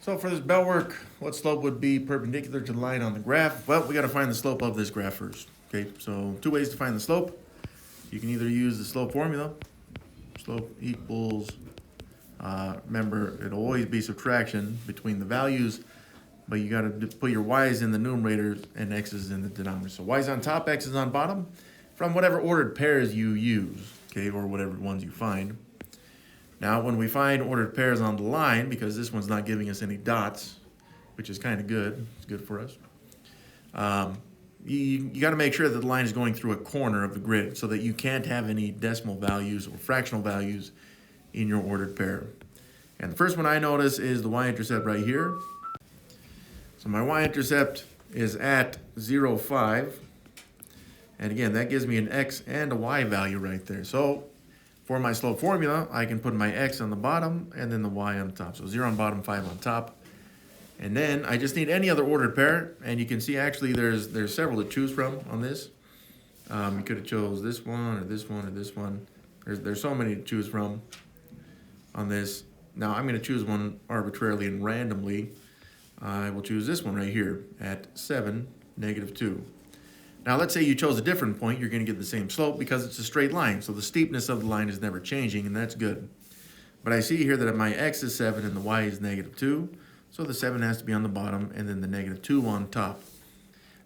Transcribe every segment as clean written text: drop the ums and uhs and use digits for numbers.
So for this bell work, what slope would be perpendicular to the line on the graph? Well, we got to find the slope of this graph first. Okay, so two ways to find the slope. You can either use the slope formula. Slope equals, remember, it'll always be subtraction between the values, but you got to put your y's in the numerator and x's in the denominator. So y's on top, x's on bottom, from whatever ordered pairs you use, okay, or whatever ones you find. Now, when we find ordered pairs on the line, because this one's not giving us any dots, which is kind of good, it's good for us, you got to make sure that the line is going through a corner of the grid so that you can't have any decimal values or fractional values in your ordered pair. And the first one I notice is the y-intercept right here. So my y-intercept is at 0, 5. And again, that gives me an x and a y value right there. So for my slope formula, I can put my x on the bottom and then the y on the top. So 0 on bottom, 5 on top. And then I just need any other ordered pair, and you can see actually there's several to choose from on this. You could have chose this one or this one or this one. There's so many to choose from on this. Now I'm going to choose one arbitrarily and randomly. I will choose this one right here at 7, -2. Now let's say you chose a different point, you're going to get the same slope because it's a straight line. So the steepness of the line is never changing, and that's good. But I see here that my x is 7 and the y is -2. So the 7 has to be on the bottom and then the -2 on top.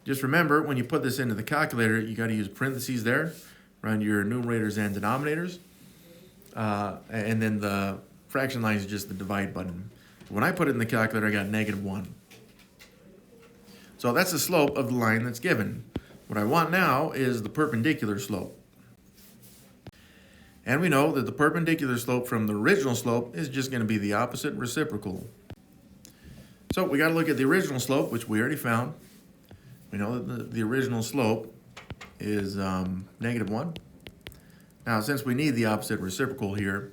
Just remember, when you put this into the calculator, you got to use parentheses there around your numerators and denominators. And then the fraction line is just the divide button. When I put it in the calculator, I got -1. So that's the slope of the line that's given. What I want now is the perpendicular slope. And we know that the perpendicular slope from the original slope is just going to be the opposite reciprocal. So we got to look at the original slope, which we already found. We know that the original slope is -1. Now, since we need the opposite reciprocal here,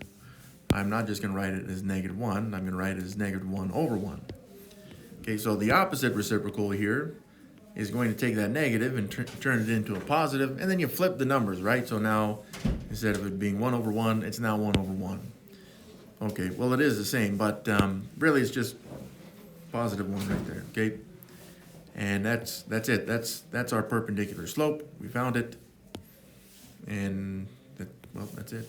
I'm not just going to write it as -1. I'm going to write it as -1/1. Okay, so the opposite reciprocal here is going to take that negative and turn it into a positive, and then you flip the numbers, right? So now, instead of it being 1/1, it's now 1/1. Okay, well, it is the same, but really it's just +1 right there, okay? And that's it. That's our perpendicular slope. We found it, and well, that's it.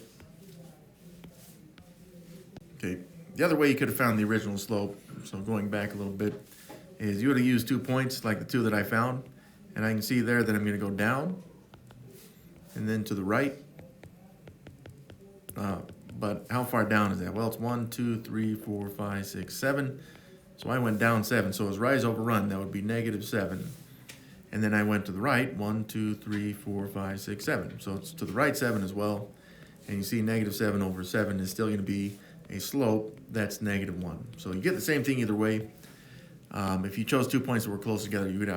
Okay, the other way you could have found the original slope, so going back a little bit, is you would have used 2 points like the two that I found, and I can see there that I'm going to go down and then to the right. But how far down is that? Well, it's 1, 2, 3, 4, 5, 6, 7. So I went down 7. So as rise over run, that would be -7. And then I went to the right, 1, 2, 3, 4, 5, 6, 7. So it's to the right 7 as well. And you see -7 over 7 is still going to be a slope that's -1. So you get the same thing either way. If you chose 2 points that were close together, you would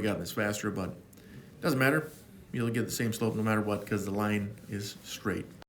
have gotten this faster, but it doesn't matter. You'll get the same slope no matter what because the line is straight.